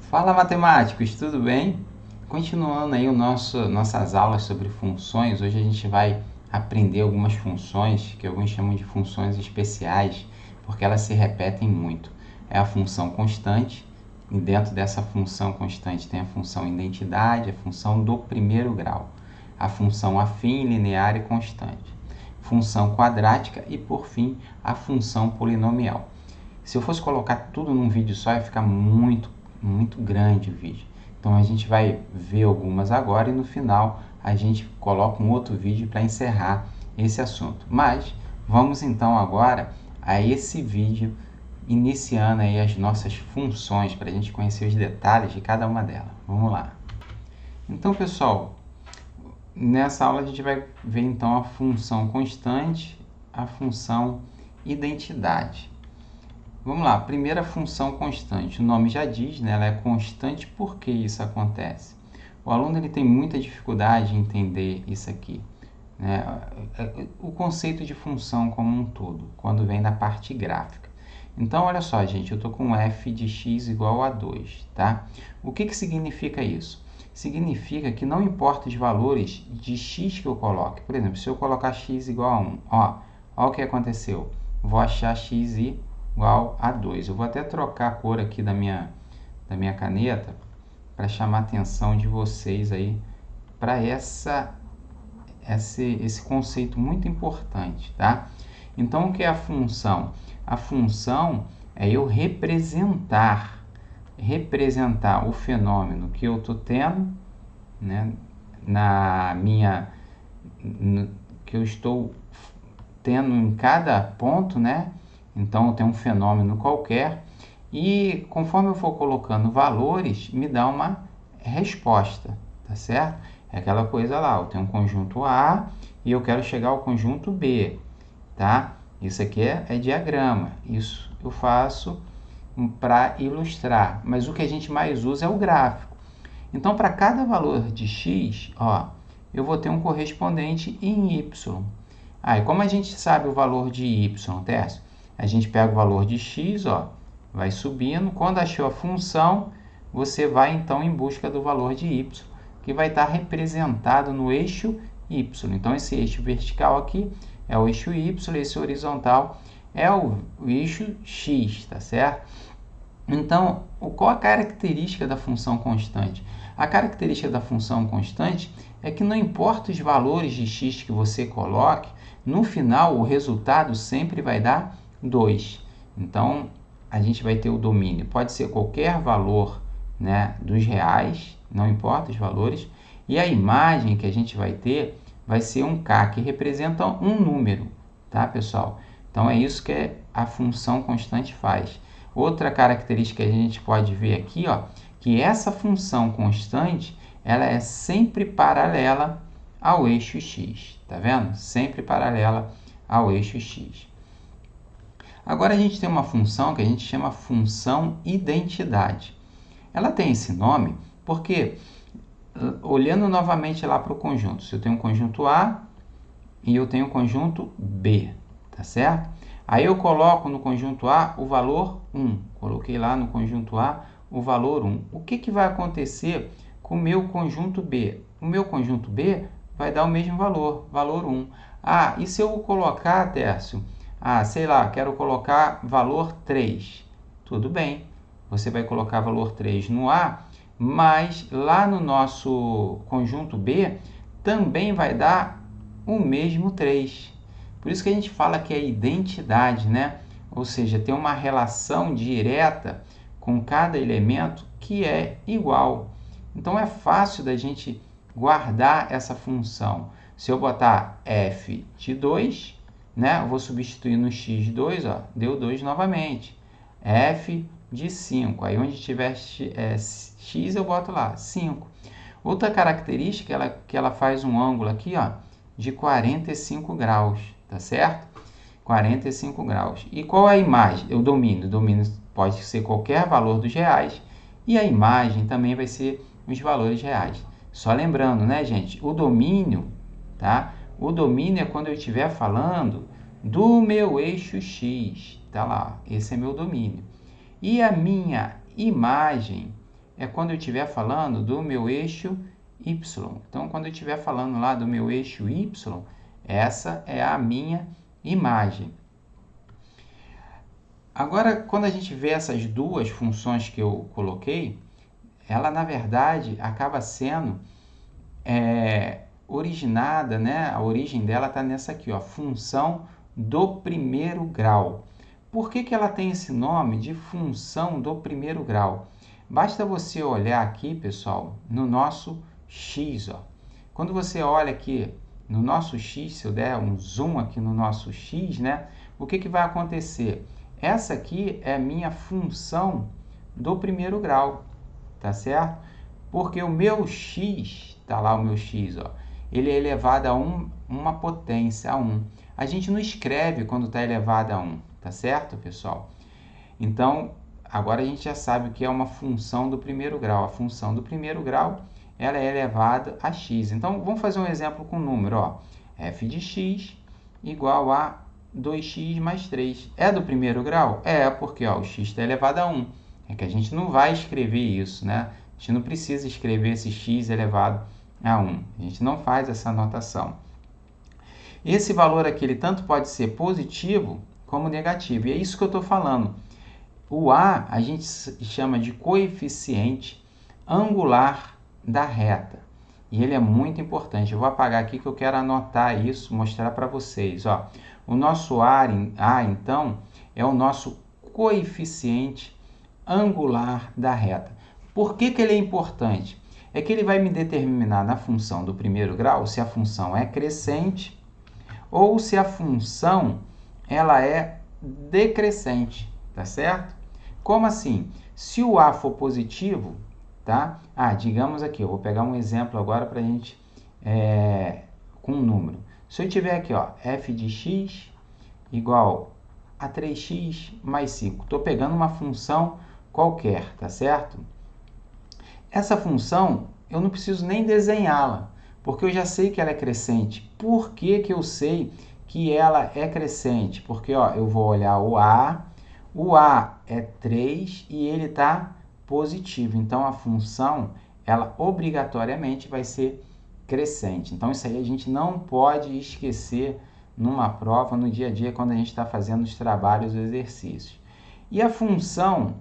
Fala, matemáticos, tudo bem? Continuando aí nossas aulas sobre funções, hoje a gente vai aprender algumas funções que alguns chamam de funções especiais, porque elas se repetem muito. É a função constante, e dentro dessa função constante tem a função identidade, a função do primeiro grau, a função afim, linear e constante, função quadrática e, por fim, a função polinomial. Se eu fosse colocar tudo num vídeo só, ia ficar muito grande o vídeo. Então a gente vai ver algumas agora e no final a gente coloca um outro vídeo para encerrar esse assunto. Mas vamos então agora a esse vídeo iniciando aí as nossas funções para a gente conhecer os detalhes de cada uma delas. Vamos lá. Então, pessoal, nessa aula a gente vai ver então a função constante, a função identidade. Vamos lá, primeira função constante, o nome já diz, né? Ela é constante. Por que isso acontece? O aluno ele tem muita dificuldade em entender isso aqui, né? O conceito de função como um todo, quando vem da parte gráfica. Então, olha só, gente, eu estou com f de x igual a 2, tá? O que significa isso? Significa que não importa os valores de x que eu coloque. Por exemplo, se eu colocar x igual a 1, ó o que aconteceu. Vou achar x igual a 2. Eu vou até trocar a cor aqui da minha caneta para chamar a atenção de vocês aí para esse conceito muito importante, tá? Então, o que é a função? A função é eu representar o fenômeno que eu estou tendo, né, que eu estou tendo em cada ponto, né? Então, eu tenho um fenômeno qualquer e conforme eu for colocando valores, me dá uma resposta, tá certo? É aquela coisa lá, eu tenho um conjunto A e eu quero chegar ao conjunto B, tá? Isso aqui é diagrama, isso eu faço para ilustrar, mas o que a gente mais usa é o gráfico. Então, para cada valor de x, ó, eu vou ter um correspondente em y. E como a gente sabe o valor de y, Tércio? A gente pega o valor de x, ó, vai subindo. Quando achou a função, você vai então em busca do valor de y, que vai estar representado no eixo y. Então, esse eixo vertical aqui é o eixo y, esse horizontal é o eixo x, tá certo? Então, qual a característica da função constante? A característica da função constante é que não importa os valores de x que você coloque, no final o resultado sempre vai dar 2. Então, a gente vai ter o domínio. Pode ser qualquer valor, né, dos reais, não importa os valores. E a imagem que a gente vai ter vai ser um k, que representa um número, tá, pessoal? Então, é isso que a função constante faz. Outra característica que a gente pode ver aqui, ó, que essa função constante, ela é sempre paralela ao eixo x, tá vendo? Sempre paralela ao eixo x. Agora a gente tem uma função que a gente chama função identidade. Ela tem esse nome porque, olhando novamente lá para o conjunto, se eu tenho um conjunto A e eu tenho um conjunto B, tá certo? Aí eu coloco no conjunto A o valor 1. Coloquei lá no conjunto A o valor 1. O que vai acontecer com o meu conjunto B? O meu conjunto B vai dar o mesmo valor, valor 1. E se eu colocar, Tércio, sei lá, quero colocar valor 3. Tudo bem, você vai colocar valor 3 no A, mas lá no nosso conjunto B também vai dar o mesmo 3. Por isso que a gente fala que é identidade, né? Ou seja, tem uma relação direta com cada elemento que é igual. Então, é fácil da gente guardar essa função. Se eu botar f de 2, né, eu vou substituir no x2, ó, deu 2 novamente. F de 5, aí onde tiver x eu boto lá, 5. Outra característica é que ela faz um ângulo aqui, ó, de 45 graus, tá certo? 45 graus. E qual é a imagem? O domínio. O domínio pode ser qualquer valor dos reais e a imagem também vai ser os valores reais. Só lembrando, né, gente? O domínio, tá? O domínio é quando eu estiver falando do meu eixo x, tá lá, esse é meu domínio. E a minha imagem é quando eu estiver falando do meu eixo Y. Então, quando eu estiver falando lá do meu eixo Y, essa é a minha imagem. Agora, quando a gente vê essas duas funções que eu coloquei, ela, na verdade, acaba sendo originada, né? A origem dela está nessa aqui, ó, função do primeiro grau. Por que ela tem esse nome de função do primeiro grau? Basta você olhar aqui, pessoal, no nosso x. Ó. Quando você olha aqui no nosso x, se eu der um zoom aqui no nosso x, né? O que vai acontecer? Essa aqui é a minha função do primeiro grau, tá certo? Porque o meu x, tá lá o meu x, ó, ele é elevado a uma potência, a 1. A gente não escreve quando está elevado a 1, tá certo, pessoal? Então, agora a gente já sabe o que é uma função do primeiro grau. A função do primeiro grau, ela é elevada a x. Então, vamos fazer um exemplo com número, ó. f de x igual a 2x mais 3. É do primeiro grau? É, porque ó, o x está elevado a 1. É que a gente não vai escrever isso, né? A gente não precisa escrever esse x elevado a 1. A gente não faz essa notação. Esse valor aqui, ele tanto pode ser positivo como negativo. E é isso que eu estou falando. O a gente chama de coeficiente angular da reta. E ele é muito importante. Eu vou apagar aqui que eu quero anotar isso, mostrar para vocês. Ó. O nosso a, então, é o nosso coeficiente angular da reta. Por que ele é importante? É que ele vai me determinar na função do primeiro grau se a função é crescente ou se a função ela é decrescente, tá certo? Como assim? Se o a for positivo, tá? Digamos aqui, eu vou pegar um exemplo agora para a gente, com um número. Se eu tiver aqui, ó, f de x igual a 3x mais 5. Estou pegando uma função qualquer, tá certo? Essa função, eu não preciso nem desenhá-la, porque eu já sei que ela é crescente. Por que eu sei que ela é crescente? Porque ó, eu vou olhar o a é 3 e ele está positivo. Então, a função, ela obrigatoriamente vai ser crescente. Então, isso aí a gente não pode esquecer numa prova, no dia a dia, quando a gente está fazendo os trabalhos, os exercícios. E a função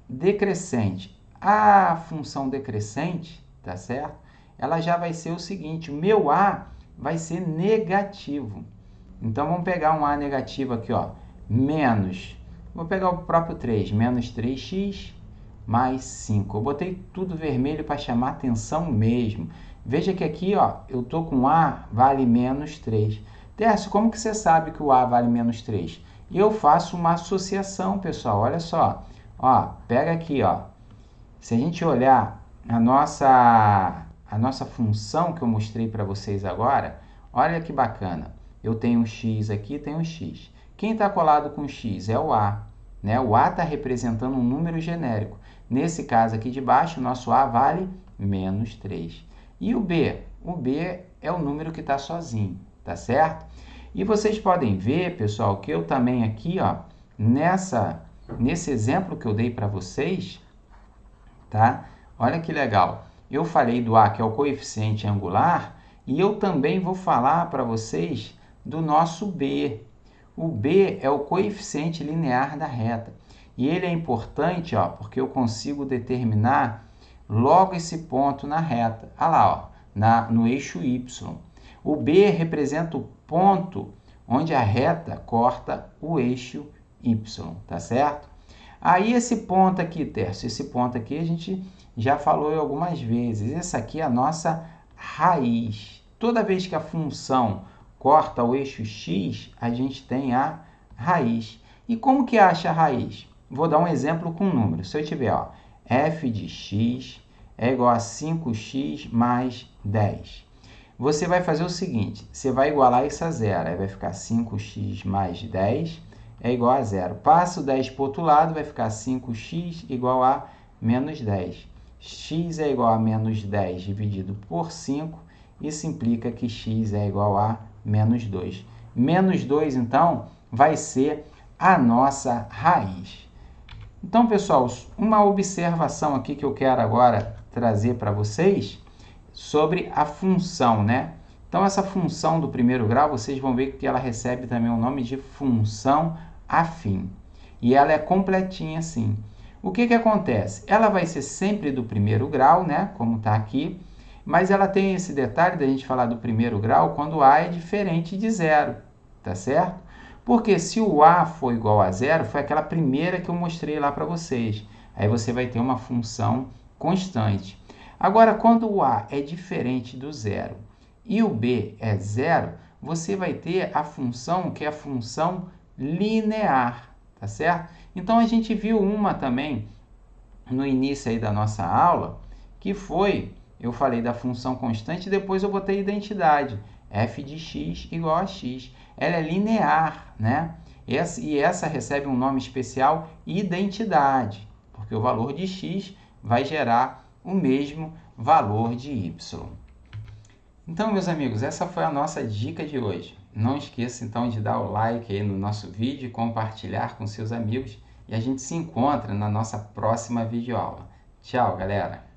decrescente? A função decrescente, tá certo? Ela já vai ser o seguinte, o meu a vai ser negativo. Então, vamos pegar um a negativo aqui, ó, menos, vou pegar o próprio 3, menos 3x mais 5. Eu botei tudo vermelho para chamar atenção mesmo. Veja que aqui, ó, eu tô com a vale menos 3. Tércio, como que você sabe que o a vale menos 3? E eu faço uma associação, pessoal, olha só. Ó, pega aqui, ó. Se a gente olhar a nossa função que eu mostrei para vocês agora, olha que bacana. Eu tenho um x aqui, tenho um x. Quem está colado com x é o a. Né? O a está representando um número genérico. Nesse caso aqui de baixo, o nosso a vale menos 3. E o b? O b é o número que está sozinho, tá certo? E vocês podem ver, pessoal, que eu também aqui, ó, nesse exemplo que eu dei para vocês, tá? Olha que legal. Eu falei do a, que é o coeficiente angular, e eu também vou falar para vocês do nosso b. O b é o coeficiente linear da reta. E ele é importante, ó, porque eu consigo determinar logo esse ponto na reta. Olha lá, ó, no eixo y. O b representa o ponto onde a reta corta o eixo y, tá certo? Aí esse ponto aqui, Tércio, esse ponto aqui a gente já falou algumas vezes. Essa aqui é a nossa raiz. Toda vez que a função corta o eixo x, a gente tem a raiz. E como que acha a raiz? Vou dar um exemplo com um número. Se eu tiver, ó, f de x é igual a 5x mais 10. Você vai fazer o seguinte, você vai igualar isso a zero. Aí vai ficar 5x mais 10 é igual a zero. Passa o 10 para o outro lado, vai ficar 5x igual a menos 10. X é igual a menos 10 dividido por 5. Isso implica que x é igual a menos 2. Menos 2, então, vai ser a nossa raiz. Então, pessoal, uma observação aqui que eu quero agora trazer para vocês sobre a função, né? Então, essa função do primeiro grau, vocês vão ver que ela recebe também o nome de função afim. E ela é completinha assim. O que acontece? Ela vai ser sempre do primeiro grau, né? Como está aqui. Mas ela tem esse detalhe da gente falar do primeiro grau quando A é diferente de zero, tá certo? Porque se o A for igual a zero, foi aquela primeira que eu mostrei lá para vocês. Aí você vai ter uma função constante. Agora, quando o A é diferente do zero e o B é zero, você vai ter a função que é a função linear, tá certo? Então, a gente viu uma também no início aí da nossa aula, que foi, eu falei da função constante e depois eu botei identidade, f de x igual a x. Ela é linear, né? Essa recebe um nome especial, identidade, porque o valor de x vai gerar o mesmo valor de y. Então, meus amigos, essa foi a nossa dica de hoje. Não esqueça então de dar o like aí no nosso vídeo, compartilhar com seus amigos e a gente se encontra na nossa próxima videoaula. Tchau, galera!